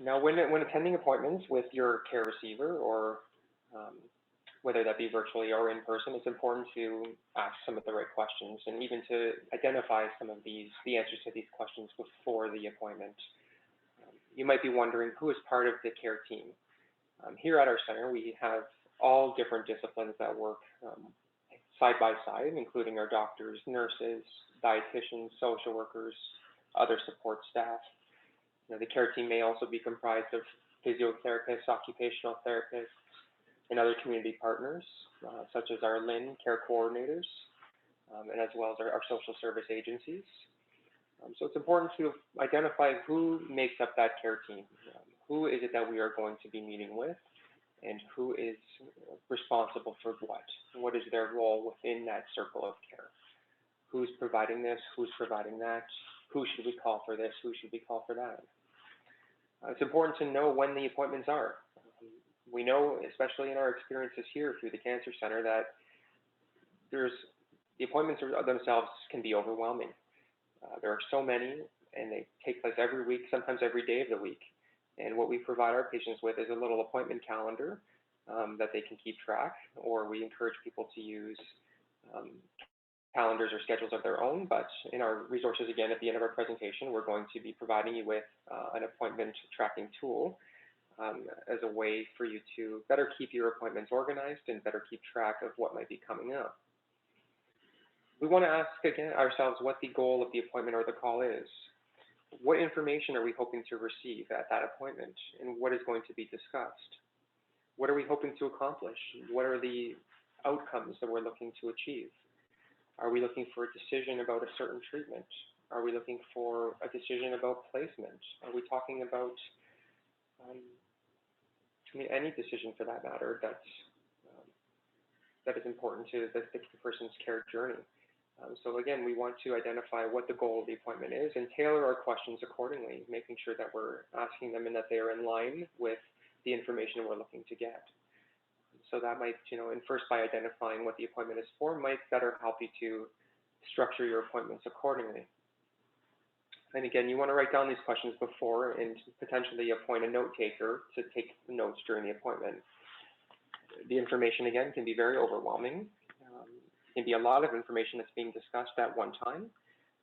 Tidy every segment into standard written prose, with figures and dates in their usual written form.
Now, when attending appointments with your care receiver, or um, whether that be virtually or in person, it's important to ask some of the right questions and even to identify some of the answers to these questions before the appointment. You might be wondering who is part of the care team. Here at our center, we have all different disciplines that work side by side, including our doctors, nurses, dietitians, social workers, other support staff. The care team may also be comprised of physiotherapists, occupational therapists, and other community partners, such as our LIN care coordinators, and as well as our social service agencies. So it's important to identify who makes up that care team. Who is it that we are going to be meeting with, and who is responsible for what? What is their role within that circle of care? Who's providing this? Who's providing that? Who should we call for this? Who should we call for that? It's important to know when the appointments are. We know, especially in our experiences here through the Cancer Center, that the appointments themselves can be overwhelming. There are so many, and they take place every week, sometimes every day of the week. And what we provide our patients with is a little appointment calendar that they can keep track, or we encourage people to use calendars or schedules of their own. But in our resources, again, at the end of our presentation, we're going to be providing you with an appointment tracking tool as a way for you to better keep your appointments organized and better keep track of what might be coming up. We want to ask again ourselves what the goal of the appointment or the call is. What information are we hoping to receive at that appointment, and what is going to be discussed? What are we hoping to accomplish? What are the outcomes that we're looking to achieve? Are we looking for a decision about a certain treatment? Are we looking for a decision about placement? Are we talking about any decision for that matter that is important to the person's care journey? So again, we want to identify what the goal of the appointment is and tailor our questions accordingly, making sure that we're asking them and that they are in line with the information we're looking to get. So that might, and first by identifying what the appointment is for, might better help you to structure your appointments accordingly. And again, you want to write down these questions before and potentially appoint a note taker to take the notes during the appointment. The information, again, can be very overwhelming. Can be a lot of information that's being discussed at one time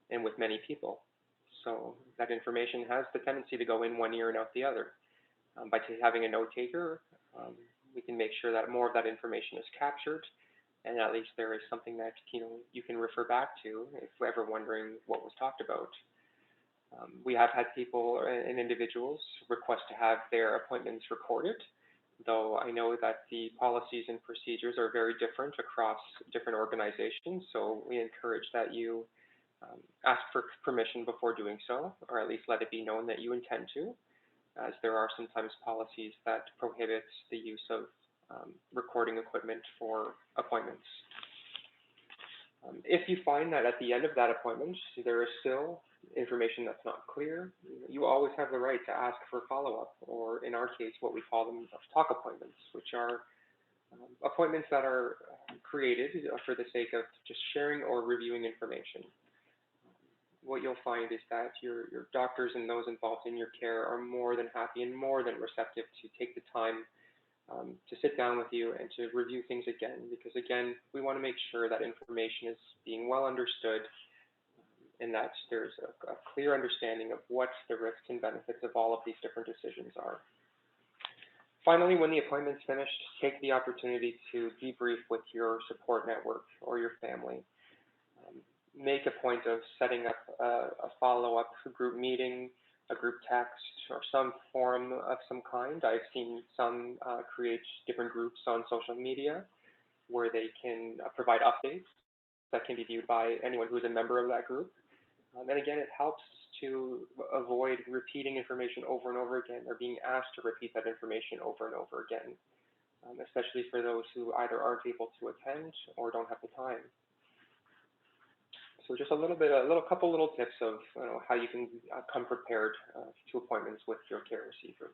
and with many people. So that information has the tendency to go in one ear and out the other. By having a note taker, we can make sure that more of that information is captured, and at least there is something that you can refer back to if you're ever wondering what was talked about. We have had people and individuals request to have their appointments recorded, though I know that the policies and procedures are very different across different organizations, so we encourage that you ask for permission before doing so, or at least let it be known that you intend to, as there are sometimes policies that prohibit the use of recording equipment for appointments. If you find that at the end of that appointment there is still information that's not clear, you always have the right to ask for follow-up, or in our case, what we call them talk appointments, which are appointments that are created for the sake of just sharing or reviewing information. What you'll find is that your doctors and those involved in your care are more than happy and more than receptive to take the time to sit down with you and to review things again, because again, we want to make sure that information is being well understood and that there's a clear understanding of what the risks and benefits of all of these different decisions are. Finally, when the appointment's finished, take the opportunity to debrief with your support network or your family. Make a point of setting up a follow-up group meeting, a group text, or some form of some kind. I've seen some create different groups on social media where they can provide updates that can be viewed by anyone who's a member of that group. And again, it helps to avoid repeating information over and over again, or being asked to repeat that information over and over again, especially for those who either aren't able to attend or don't have the time. So just a couple little tips of how you can come prepared to appointments with your care receiver.